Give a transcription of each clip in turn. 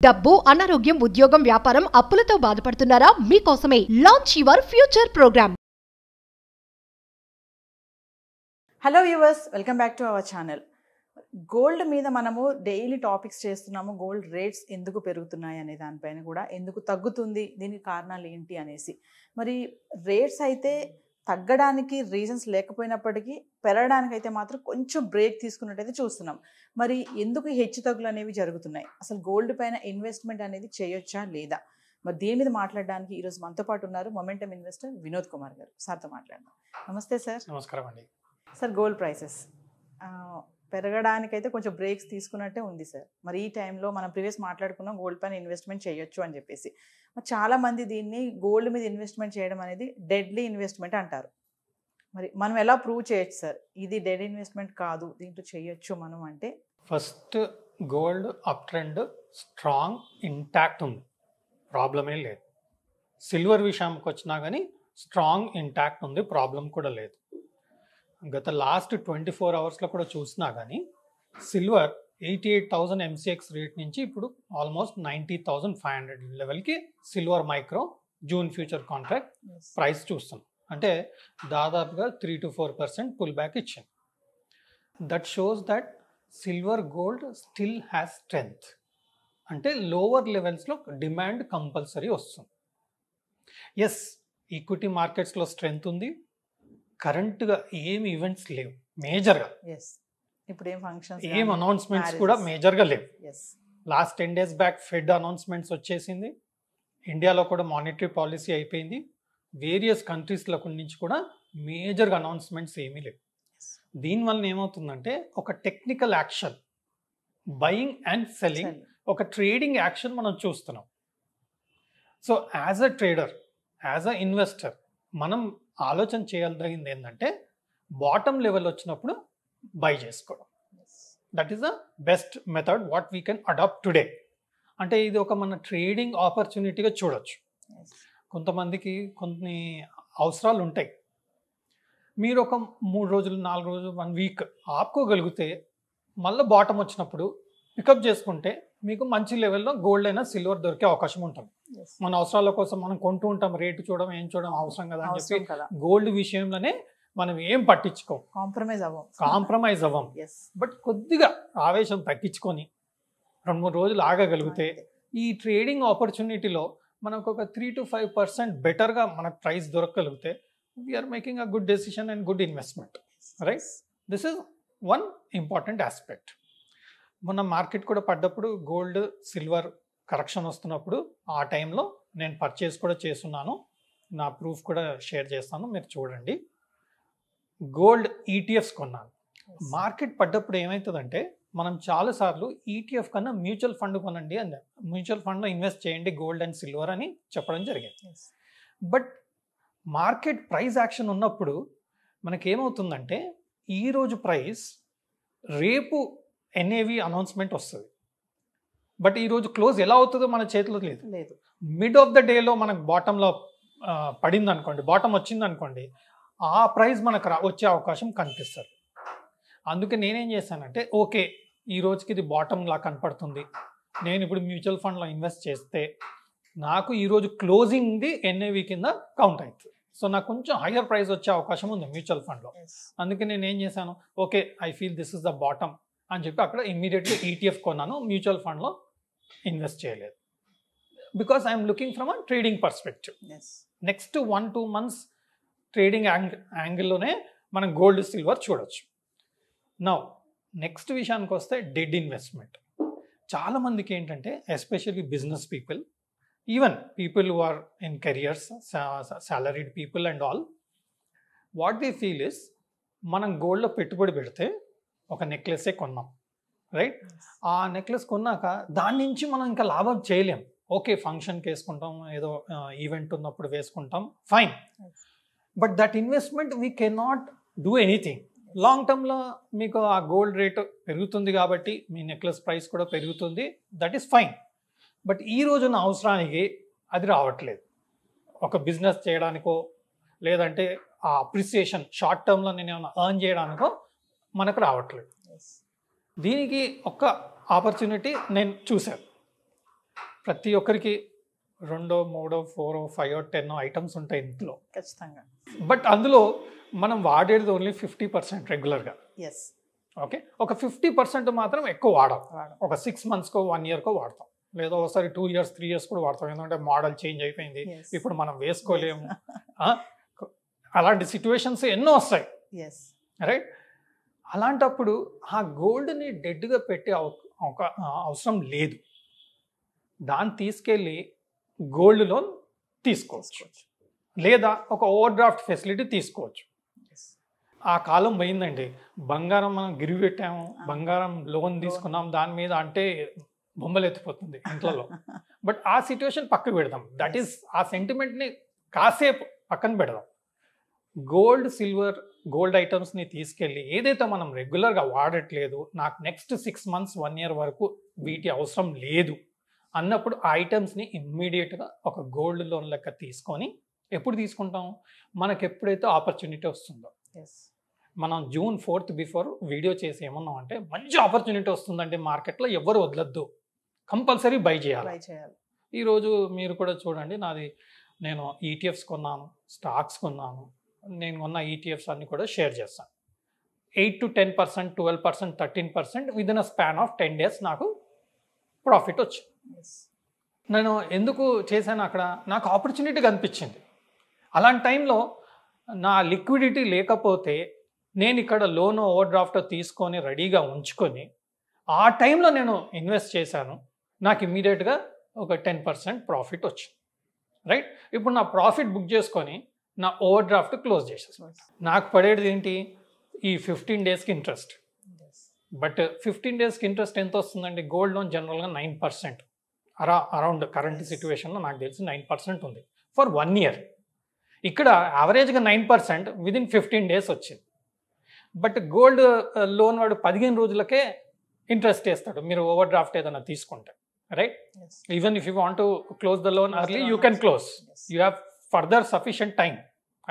డబ్బు, అనారోగ్యం, ఉద్యోగం, వ్యాపారం, అప్పులతో బాధపడుతున్నారా? మీకోసమే launch your future programme. Hello viewers, welcome back to our channel. Gold మీద మనము డైలీ టాపిక్స్ చేస్తున్నాము. గోల్డ్ రేట్స్ ఎందుకు పెరుగుతున్నాయి అనే దానిపైన కూడా, ఎందుకు తగ్గుతుంది, దీనికి కారణాలు ఏంటి అనేసి. మరి రేట్స్ అయితే తగ్గడానికి రీజన్స్ లేకపోయినప్పటికీ పెరగడానికి అయితే మాత్రం కొంచెం బ్రేక్ తీసుకున్నట్టయితే చూస్తున్నాం. మరి ఎందుకు హెచ్చు తగ్గులు అనేవి జరుగుతున్నాయి? అసలు గోల్డ్ పైన ఇన్వెస్ట్మెంట్ అనేది చేయొచ్చా లేదా? మరి దీని మీద మాట్లాడడానికి ఈరోజు మనతో పాటు ఉన్నారు మొమెంటమ్ ఇన్వెస్టర్ వినోద్ కుమార్ గారు. సార్తో మాట్లాడదాం. నమస్తే సార్. నమస్కారం అండి. సార్, గోల్డ్ ప్రైసెస్ పెరగడానికైతే కొంచెం బ్రేక్స్ తీసుకున్నట్టే ఉంది సార్. మరి ఈ టైంలో మనం ప్రీవియస్ మాట్లాడుకున్నాం గోల్డ్ పైన ఇన్వెస్ట్మెంట్ చేయొచ్చు అని చెప్పేసి. మరి చాలామంది దీన్ని గోల్డ్ మీద ఇన్వెస్ట్మెంట్ చేయడం అనేది డెడ్లీ ఇన్వెస్ట్మెంట్ అంటారు. మరి మనం ఎలా ప్రూవ్ చేయొచ్చు సార్ ఇది డెడ్ ఇన్వెస్ట్మెంట్ కాదు, దీంట్లో చేయొచ్చు మనం అంటే? First, gold up trend strong intact ఉంది, ప్రాబ్లమే లేదు. సిల్వర్ విషయానికి వచ్చినా కానీ స్ట్రాంగ్ ఇంటాక్ట్ ఉంది, ప్రాబ్లం కూడా లేదు. గత లాస్ట్ 24 అవర్స్లో కూడా చూసినా కానీ సిల్వర్ 88,000 MCX రేట్ నుంచి ఇప్పుడు ఆల్మోస్ట్ 90,500 లెవెల్కి silver micro June future contract price చూస్తున్నాం. అంటే దాదాపుగా 3 to 4% పుల్ బ్యాక్ ఇచ్చింది. That shows that silver gold still has strength. అంటే లోవర్ లెవెల్స్లో డిమాండ్ కంపల్సరీ వస్తుంది. ఎస్, ఈక్విటీ మార్కెట్స్లో స్ట్రెంగ్త్ ఉంది. కరెంట్గా ఏమి ఈవెంట్స్ లేవు మేజర్గా. ఇప్పుడు ఏం ఫంక్షన్స్, ఏం అనౌన్స్మెంట్స్ కూడా మేజర్గా లేవు. Last 10 days back fed announcements వచ్చేసింది. ఇండియాలో కూడా మానిటరీ పాలసీ అయిపోయింది. వేరియస్ కంట్రీస్ల నుంచి కూడా మేజర్గా అనౌన్స్మెంట్స్ ఏమీ లేవు. దీనివల్ల ఏమవుతుందంటే ఒక technical action, buying and selling, ఒక ట్రేడింగ్ యాక్షన్ మనం చూస్తున్నాం. So as a trader, as a investor మనం ఆలోచన చేయాల్సింది ఏంటంటే బాటమ్ లెవెల్ వచ్చినప్పుడు బై చేసుకోవడం. That is the best method what we can adapt today. అంటే ఇది ఒక మన ట్రేడింగ్ ఆపర్చునిటీగా చూడొచ్చు. కొంతమందికి కొన్ని అవసరాలు ఉంటాయి. మీరు ఒక 3 రోజులు 4 రోజులు 1 week ఆపుకోగలిగితే మళ్ళీ బాటమ్ వచ్చినప్పుడు పికప్ చేసుకుంటే మీకు మంచి లెవెల్లో గోల్డ్ అయినా సిల్వర్ దొరికే అవకాశం ఉంటుంది. మన అవసరాల కోసం మనం కొంటూ ఉంటాం, రేటు చూడడం ఏం చూడడం అవసరం కదా అని చెప్పి గోల్డ్ విషయంలోనే మనం ఏం పట్టించుకోం, కాంప్రమైజ్ అవ్వం. బట్ కొద్దిగా ఆవేశం తగ్గించుకొని 2-3 రోజులు ఆగగలిగితే ఈ ట్రేడింగ్ ఆపర్చునిటీలో మనకు ఒక 3 to 5% బెటర్గా మనకు ప్రైస్ దొరకగలిగితే we are making a good decision and good investment, right? This is one important aspect. మొన్న మార్కెట్ కూడా పడ్డప్పుడు గోల్డ్ సిల్వర్ కరెక్షన్ వస్తున్నప్పుడు ఆ టైంలో నేను పర్చేస్ కూడా చేస్తున్నాను. నా ప్రూఫ్ కూడా షేర్ చేస్తాను, మీరు చూడండి. గోల్డ్ ఈటీఎఫ్స్ కొన్నాను. మార్కెట్ పడ్డప్పుడు ఏమవుతుందంటే మనం చాలాసార్లు ఈటీఎఫ్ కన్నా మ్యూచువల్ ఫండ్ కొనండి అని, మ్యూచువల్ ఫండ్లో ఇన్వెస్ట్ చేయండి గోల్డ్ అండ్ సిల్వర్ అని చెప్పడం జరిగింది. బట్ మార్కెట్ ప్రైస్ యాక్షన్ ఉన్నప్పుడు మనకేమవుతుందంటే ఈరోజు ప్రైస్ రేపు NAV అనౌన్స్మెంట్ వస్తుంది. బట్ ఈరోజు క్లోజ్ ఎలా అవుతుందో మన చేతిలో లేదు. మిడ్ ఆఫ్ ద డేలో మనకు బాటంలో పడింది అనుకోండి, బాటం వచ్చింది అనుకోండి, ఆ ప్రైస్ మనకు వచ్చే అవకాశం కనిపిస్తుంది. అందుకే నేనేం చేశానంటే ఓకే, ఈ రోజుకి ఇది బాటంలా కనపడుతుంది, నేను ఇప్పుడు మ్యూచువల్ ఫండ్లో ఇన్వెస్ట్ చేస్తే నాకు ఈరోజు క్లోజింగ్ది NAV కింద కౌంట్ అవుతుంది. సో నాకు కొంచెం హయ్యర్ ప్రైస్ వచ్చే అవకాశం ఉంది మ్యూచువల్ ఫండ్లో. అందుకే నేను ఏం చేశాను, okay I feel this is the bottom అని చెప్పి అక్కడ ఇమ్మీడియట్లీ ETF కొన్నాను, మ్యూచువల్ ఫండ్లో ఇన్వెస్ట్ చేయలేదు. Because I'm looking from a trading perspective. Next 1-2 months trading యాంగిల్లోనే మనం గోల్డ్ సిల్వర్ చూడొచ్చు. నౌ నెక్స్ట్ విషయానికి వస్తే డెడ్ ఇన్వెస్ట్మెంట్. చాలామందికి ఏంటంటే especially business people, even people who are in careers, salaried people and all, what they feel is మనం గోల్డ్లో పెట్టుబడి పెడితే ఒక నెక్లెసే కొన్నాం, రైట్? ఆ నెక్లెస్ కొన్నాక దాని నుంచి మనం ఇంకా లాభం చేయలేం. ఓకే, ఫంక్షన్కి వేసుకుంటాం, ఏదో ఈవెంట్ ఉన్నప్పుడు వేసుకుంటాం, fine. But that investment we cannot do anything. Long టర్మ్లో మీకు ఆ గోల్డ్ రేట్ పెరుగుతుంది కాబట్టి మీ నెక్లెస్ ప్రైస్ కూడా పెరుగుతుంది, దట్ ఈస్ ఫైన్. బట్ ఈ రోజున అవసరానికి అది రావట్లేదు. ఒక బిజినెస్ చేయడానికో లేదంటే ఆ అప్రిసియేషన్ షార్ట్ టర్మ్లో నేను ఏమైనా ఎర్న్ చేయడానికో మనకు రావట్లేదు. దీనికి ఒక ఆపర్చునిటీ నేను చూశాను. ప్రతి ఒక్కరికి 2, 3, 4, 5, 10 ఐటమ్స్ ఉంటాయి ఇంట్లో. ఖచ్చితంగా. బట్ అందులో మనం వాడేది ఓన్లీ 50% రెగ్యులర్గా. ఎస్. ఓకే, ఒక 50% మాత్రం ఎక్కువ వాడాం. ఒక 6 monthsకో 1 yearకో వాడతాం, లేదా ఒకసారి 2 years 3 years కూడా వాడతాం. ఎందుకంటే మోడల్ చేంజ్ అయిపోయింది, ఇప్పుడు మనం వేసుకోలేము. అలాంటి సిచ్యువేషన్స్ ఎన్నో వస్తాయి, రైట్? అలాంటప్పుడు ఆ గోల్డ్ని డెడ్గా పెట్టే ఒక అవసరం లేదు. దాన్ని తీసుకెళ్ళి గోల్డ్ లోన్ తీసుకోవచ్చు, లేదా ఒక ఓవర్ డ్రాఫ్ట్ ఫెసిలిటీ తీసుకోవచ్చు. ఆ కాలం పోయిందండి. బంగారం మనం గిరివి పెట్టాము, బంగారం లోన్ తీసుకున్నాం, దాని మీద అంటే బొమ్మలు ఎత్తిపోతుంది ఇంట్లో. బట్ ఆ సిచ్యువేషన్ పక్కకు పెడదాం. దట్ ఈస్ ఆ సెంటిమెంట్ని కాసేపు పక్కన పెడదాం. గోల్డ్, సిల్వర్, గోల్డ్ ఐటమ్స్ని తీసుకెళ్ళి ఏదైతే మనం రెగ్యులర్గా వాడట్లేదు, నాకు నెక్స్ట్ 6 months 1 year వరకు వీటి అవసరం లేదు అన్నప్పుడు ఆ ఐటమ్స్ని ఇమ్మీడియట్గా ఒక గోల్డ్ లోన్ లెక్క తీసుకొని ఎప్పుడు తీసుకుంటాం? మనకు ఎప్పుడైతే ఆపర్చునిటీ వస్తుందో. మనం June 4th బిఫోర్ వీడియో చేసి ఏమన్నాం అంటే, మంచి ఆపర్చునిటీ వస్తుందంటే మార్కెట్లో ఎవరు వదలొద్దు, కంపల్సరీ బై చేయాలి. ఈరోజు మీరు కూడా చూడండి, నేను ETFs కొన్నాను, స్టాక్స్ కొన్నాను. నేను కొన్న ETFs అన్ని కూడా షేర్ చేస్తాను. 8 to 10%, 12%, 13% within a span of 10 days నాకు ప్రాఫిట్ వచ్చింది. నేను ఎందుకు చేశాను? అక్కడ నాకు ఆపర్చునిటీ కనిపించింది. అలాంటి టైంలో నా లిక్విడిటీ లేకపోతే నేను ఇక్కడ లోన్, ఓవర్ డ్రాఫ్ట్ తీసుకొని రెడీగా ఉంచుకొని ఆ టైంలో నేను ఇన్వెస్ట్ చేశాను. నాకు ఇమ్మీడియట్గా ఒక 10% ప్రాఫిట్ వచ్చింది, రైట్? ఇప్పుడు నా ప్రాఫిట్ బుక్ చేసుకొని నా ఓవర్ డ్రాఫ్ట్ క్లోజ్ చేసేసాను. నాకు పడేది ఏంటి? ఈ 15 daysకి ఇంట్రెస్ట్. బట్ 15 daysకి ఇంట్రెస్ట్ ఎంత వస్తుందండి? గోల్డ్ లోన్ జనరల్గా 9%, అరౌండ్ కరెంట్ సిచ్యువేషన్లో నాకు తెలిసి 9% ఉంది ఫర్ 1 year. ఇక్కడ యావరేజ్గా 9% విదిన్ 15 days వచ్చింది. బట్ గోల్డ్ లోన్ వాడు 15 రోజులకే ఇంట్రెస్ట్ వేస్తాడు మీరు ఓవర్ డ్రాఫ్ట్ ఏదైనా తీసుకుంటే, right? Even if you want to close the loan early, you can close. You have further sufficient time.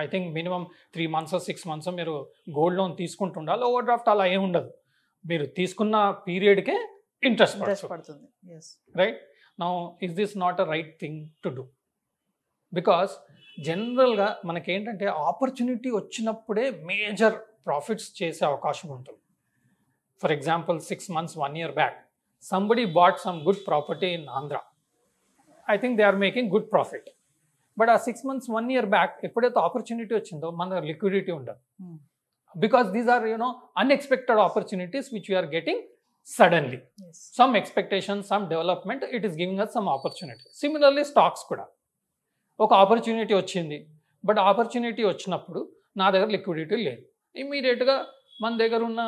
I think minimum 3 months, 6 months మీరు gold loan తీసుకుంటుండాలి. Over draft అలా ఏమి ఉండదు, మీరు తీసుకున్న పీరియడ్కే ఇంట్రెస్ట్ పడుతుంది, right? Now is this not a right thing to do? Because జనరల్గా మనకేంటంటే opportunity వచ్చినప్పుడే మేజర్ ప్రాఫిట్స్ చేసే అవకాశం ఉంటుంది. For example 6 months, 1 year back somebody bought some good property in Andhra. I think they are making good profit. But ఆ 6 months, 1 year back ఎప్పుడైతే opportunity వచ్చిందో మన లిక్విడిటీ ఉండదు. Because these are, unexpected opportunities which we are getting suddenly. Some expectation, some development, it is giving us some opportunity. Similarly, stocks kuda. ఒక opportunity వచ్చింది, but opportunity వచ్చినప్పుడు నా దగ్గర liquidity లేదు. ఇమ్మీడియట్గా మన దగ్గర ఉన్న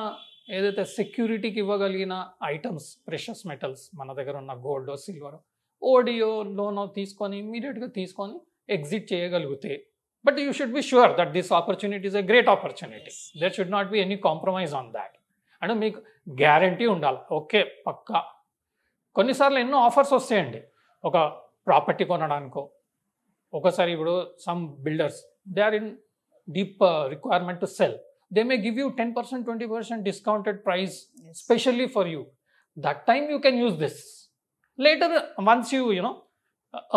ఏదైతే సెక్యూరిటీకి ఇవ్వగలిగిన ఐటమ్స్, ప్రెషస్ మెటల్స్, మన దగ్గర ఉన్న గోల్డ్, సిల్వర్, ఓడియో లోన్ తీసుకొని ఇమ్మీడియట్గా తీసుకొని ఎగ్జిట్ చేయగలిగితే, but you should be sure that this opportunity is a great opportunity. There should not be any compromise on that. అంటే మీకు గ్యారంటీ ఉండాలి. ఓకే, పక్కా. కొన్నిసార్లు ఎన్నో ఆఫర్స్ వస్తాయండి. ఒక ప్రాపర్టీ కొనడానికో, ఒకసారి ఇప్పుడు some builders they are in deep requirement to sell, they may give you 10%, 20% discounted price specially for you. That time you can use this. Later, once you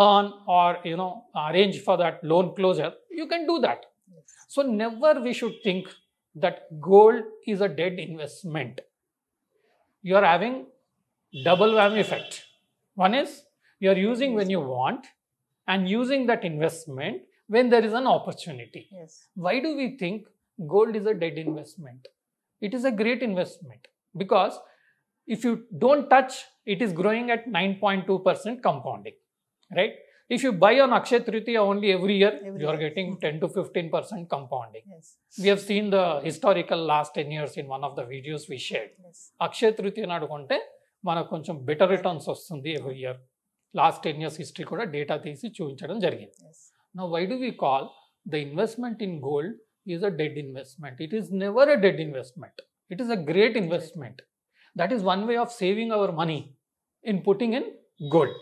earn or arrange for that loan closure, you can do that. So never we should think that gold is a dead investment. You are having double whammy effect. One is you are using when you want and using that investment when there is an opportunity. Why do we think gold is a dead investment? It is a great investment because if you don't touch, it is growing at 9.2% compounding. Right? If you buy on Akshaya Tritiya only every year, you are getting 10 to 15% compounding. We have seen the historical last 10 years in one of the videos we shared. Akshaya Tritiya నాడు కొంటే మనకు కొంచెం better returns వస్తుంది every year. Last 10 years history కూడా data తీసి చూపించడం జరిగింది. Now why do we call the investment in gold is a dead investment? It is never a dead investment. It is a great investment. That is one way of saving our money in putting in gold.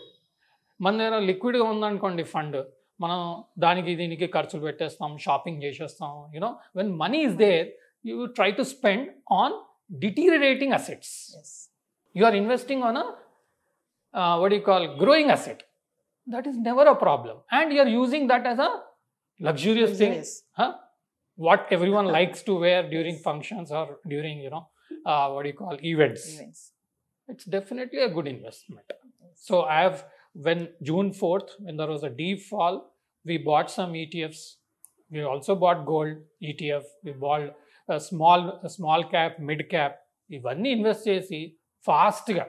మన దగ్గర లిక్విడ్గా ఉందనుకోండి fund, మనం దానికి దీనికి ఖర్చులు పెట్టేస్తాం, shopping చేసేస్తాం. When money is there, you try to spend on deteriorating assets. You are investing on what do you call growing asset. that is never a problem. And you're using that as a luxurious thing. Luxurious. Huh? What everyone likes to wear during functions or during, what do you call, events. Events. It's definitely a good investment. So when June 4th, when there was a deep fall, we bought some ETFs. We also bought gold ETF. We bought a small cap, mid cap. ఇవన్నీ invest చేసి ఫాస్ట్గా,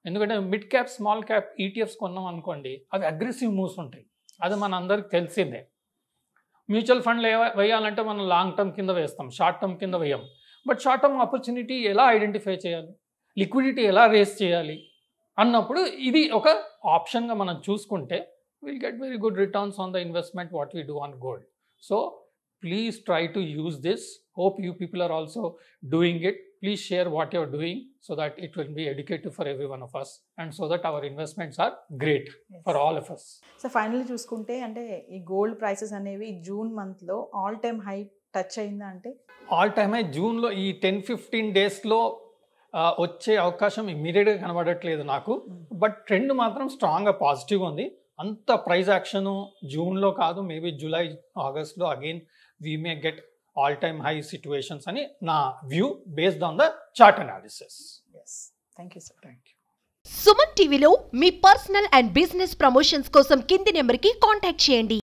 ఎందుకంటే mid cap small cap ETFs కొన్నాం అనుకోండి, అవి aggressive moves ఉంటాయి. అది మన అందరికి తెలిసిందే. మ్యూచువల్ ఫండ్లు వేయాలంటే మనం లాంగ్ టర్మ్ కింద వేస్తాం, షార్ట్ టర్మ్ కింద వేయం. బట్ షార్ట్ టర్మ్ ఆపర్చునిటీ ఎలా ఐడెంటిఫై చేయాలి, లిక్విడిటీ ఎలా రేస్ చేయాలి అన్నప్పుడు ఇది ఒక ఆప్షన్గా మనం చూసుకుంటే will get very good returns on the investment what we do on gold. So please try to use this. Hope you people are also doing it. Please share what you're doing so that it will be educative for every one of us and so that our investments are great for all of us. So finally చూసుకుంటే అంటే ఈ gold prices అనేవి June మంత్లో all time high touch అయిందా? అంటే all time high జూన్లో ఈ 10-15 డేస్లో వచ్చే అవకాశం ఇమ్మీడియట్గా కనబడట్లేదు నాకు. బట్ ట్రెండ్ మాత్రం స్ట్రాంగ్గా పాజిటివ్గా ఉంది. అంత ప్రైస్ యాక్షన్ జూన్లో కాదు, మేబీ జూలై ఆగస్ట్లో again we may get all time high situations ani na view based on the chart analysis. yes, thank you sir. Thank you. Suman టీవీలో మీ పర్సనల్ అండ్ బిజినెస్ ప్రమోషన్స్ కోసం కింది నెంబర్కి కాంటాక్ట్ చేయండి.